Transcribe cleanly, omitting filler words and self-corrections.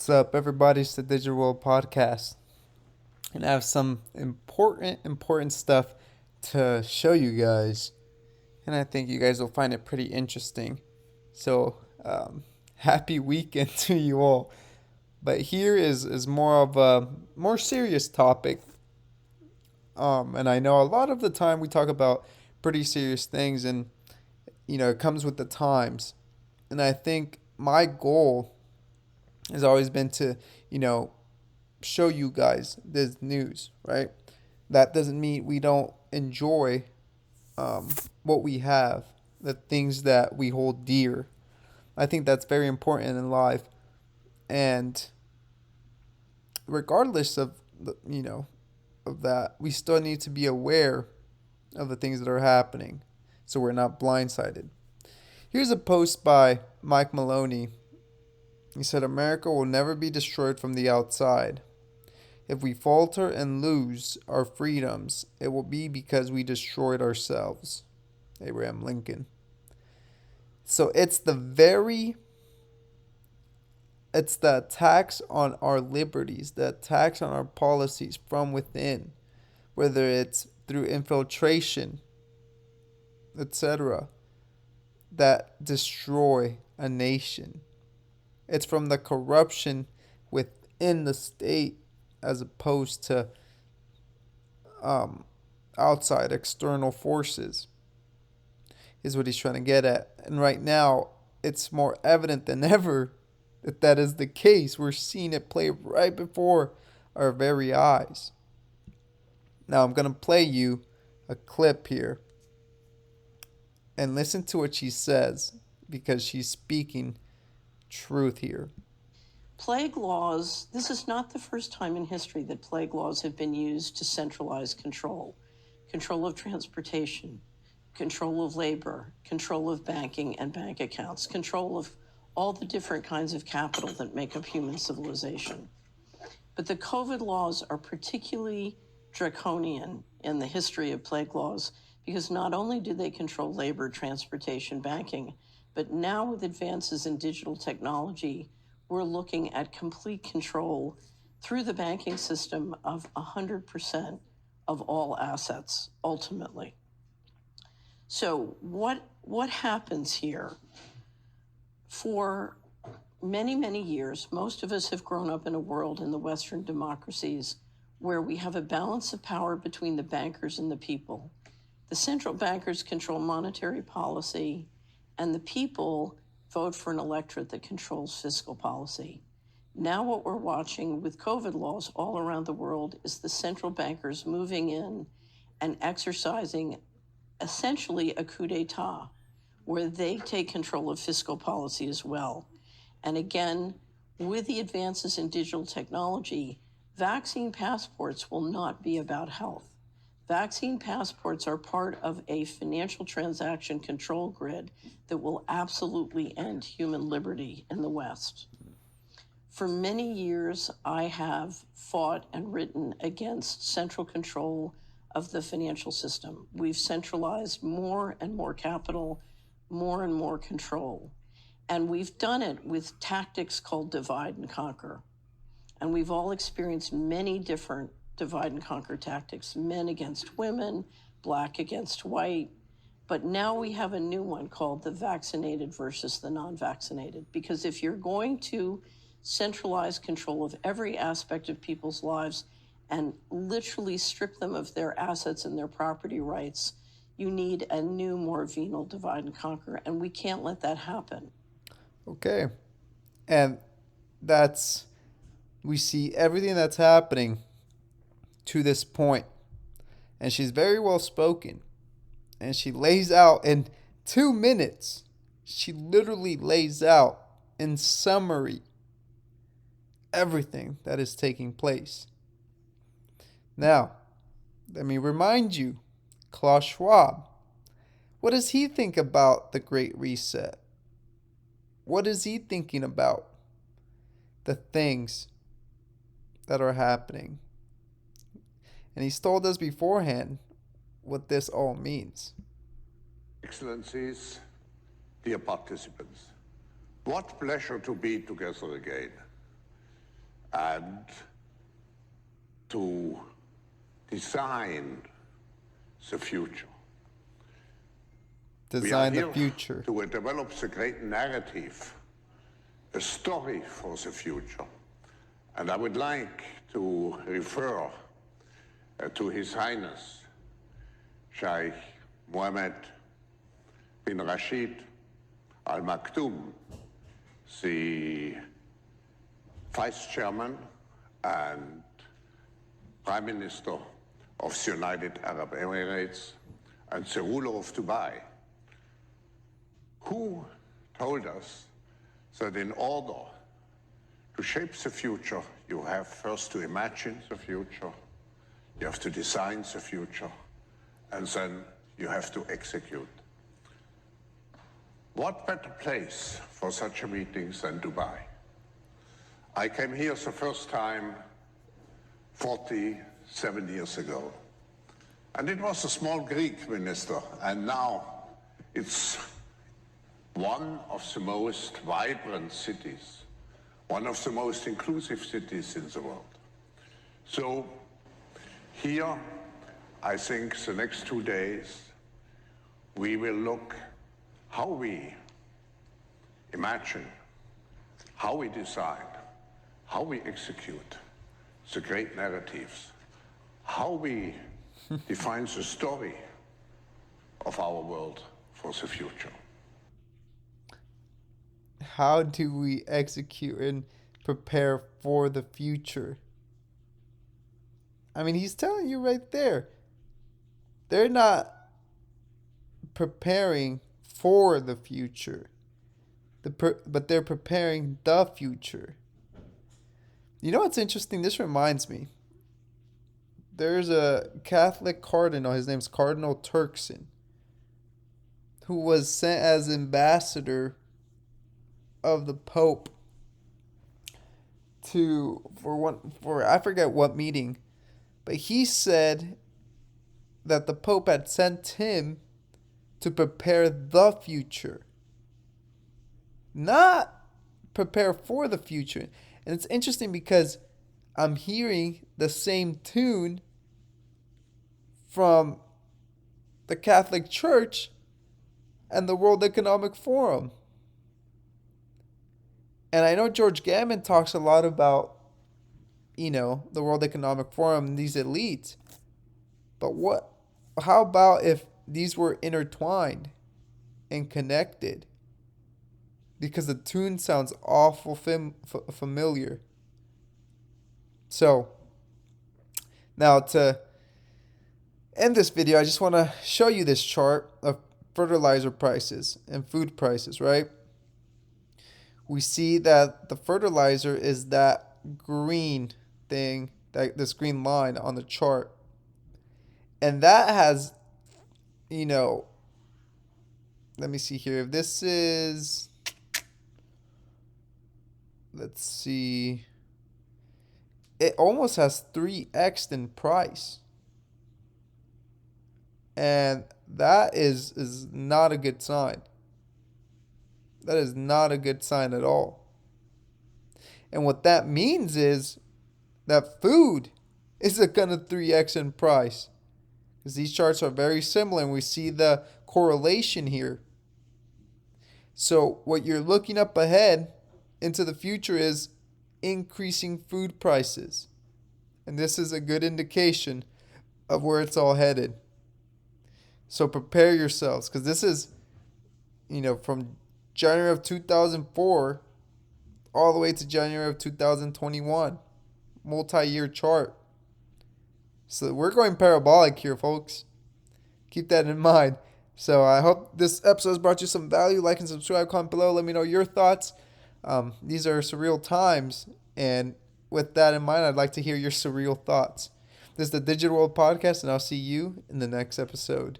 What's up, everybody? It's the Digital World Podcast, and I have some important stuff to show you guys, and I think you guys will find it pretty interesting. So, happy weekend to you all. But here is more of a more serious topic, and I know a lot of the time we talk about pretty serious things, and it comes with the times, and I think my goal has always been to you know show you guys this news, right? That doesn't mean we don't enjoy um, what we have, the things that we hold dear. I think that's very important in life. And regardless of of that, we still need to be aware of the things that are happening, so we're not blindsided. Here's a post by Mike Maloney. He said, "America will never be destroyed from the outside. If we falter and lose our freedoms, it will be because we destroyed ourselves." Abraham Lincoln. So it's the attacks on our liberties, the attacks on our policies from within, whether it's through infiltration, etc., that destroy a nation. It's from the corruption within the state as opposed to um, outside external forces, is what he's trying to get at. And right now, it's more evident than ever that that is the case. We're seeing it play right before our very eyes. Now, I'm going to play you a clip here and listen to what she says because she's speaking truth here. Plague laws, this is not the first time in history that plague laws have been used to centralize control. Control of transportation, control of labor, control of banking and bank accounts, control of all the different kinds of capital that make up human civilization. But the COVID laws are particularly draconian in the history of plague laws because not only do they control labor, transportation, banking, but now with advances in digital technology, we're looking at complete control through the banking system of 100% of all assets, ultimately. So what happens here? For many, many years, most of us have grown up in a world in the Western democracies where we have a balance of power between the bankers and the people. The central bankers control monetary policy, and the people vote for an electorate that controls fiscal policy. Now what we're watching with COVID laws all around the world is the central bankers moving in and exercising essentially a coup d'etat, where they take control of fiscal policy as well. And again, with the advances in digital technology, vaccine passports will not be about health. Vaccine passports are part of a financial transaction control grid that will absolutely end human liberty in the West. For many years, I have fought and written against central control of the financial system. We've centralized more and more capital, more and more control. And we've done it with tactics called divide and conquer. And we've all experienced many different divide and conquer tactics, men against women, black against white. But now we have a new one called the vaccinated versus the non-vaccinated. Because if you're going to centralize control of every aspect of people's lives and literally strip them of their assets and their property rights, you need a new, more venal divide and conquer, and we can't let that happen. Okay. And that's, we see everything that's happening to this point. And she's very well spoken. And she lays out in 2 minutes, she literally lays out in summary everything that is taking place. Now, let me remind you, Klaus Schwab, what does he think about the Great Reset? What is he thinking about the things that are happening? And he's told us beforehand what this all means. Excellencies, dear participants, what pleasure to be together again. and to design the future. Design we the are future. here to develop the great narrative, a story for the future. And I would like to refer to His Highness Sheikh Mohammed bin Rashid Al Maktoum, the Vice Chairman and Prime Minister of the United Arab Emirates and the ruler of Dubai, who told us that in order to shape the future, you have first to imagine the future, you have to design the future, and then you have to execute. What better place for such a meeting than Dubai? I came here the first time 47 years ago, and it was a small Greek minister, and now it's one of the most vibrant cities, one of the most inclusive cities in the world. So here, I think the next 2 days, we will look how we imagine, how we design, how we execute the great narratives, how we define the story of our world for the future. How do we execute and prepare for the future? I mean, he's telling you right there. They're not preparing for the future, but they're preparing the future. You know what's interesting? This reminds me. There's a Catholic cardinal, his name's Cardinal Turkson, who was sent as ambassador of the Pope for I forget what meeting, but he said that the Pope had sent him to prepare the future, not prepare for the future. And it's interesting because I'm hearing the same tune from the Catholic Church and the World Economic Forum. And I know George Gammon talks a lot about, the World Economic Forum and these elites. But how about if these were intertwined and connected? Because the tune sounds awful familiar. So, now to end this video, I just want to show you this chart of fertilizer prices and food prices, right? We see that the fertilizer is that green thing, this green line on the chart. And that has, let me see here. If this is, let's see, it almost has 3x in price. And that is not a good sign. That is not a good sign at all. And what that means is that food isn't going to 3x in price. Because these charts are very similar and we see the correlation here. So what you're looking up ahead into the future is increasing food prices. And this is a good indication of where it's all headed. So prepare yourselves, because this is, from January of 2004 all the way to January of 2021. Multi-year chart. So we're going parabolic here, folks. Keep that in mind. So I hope this episode has brought you some value. Like and subscribe, comment below. Let me know your thoughts. These are surreal times. And with that in mind, I'd like to hear your surreal thoughts. This is the Digital World Podcast, and I'll see you in the next episode.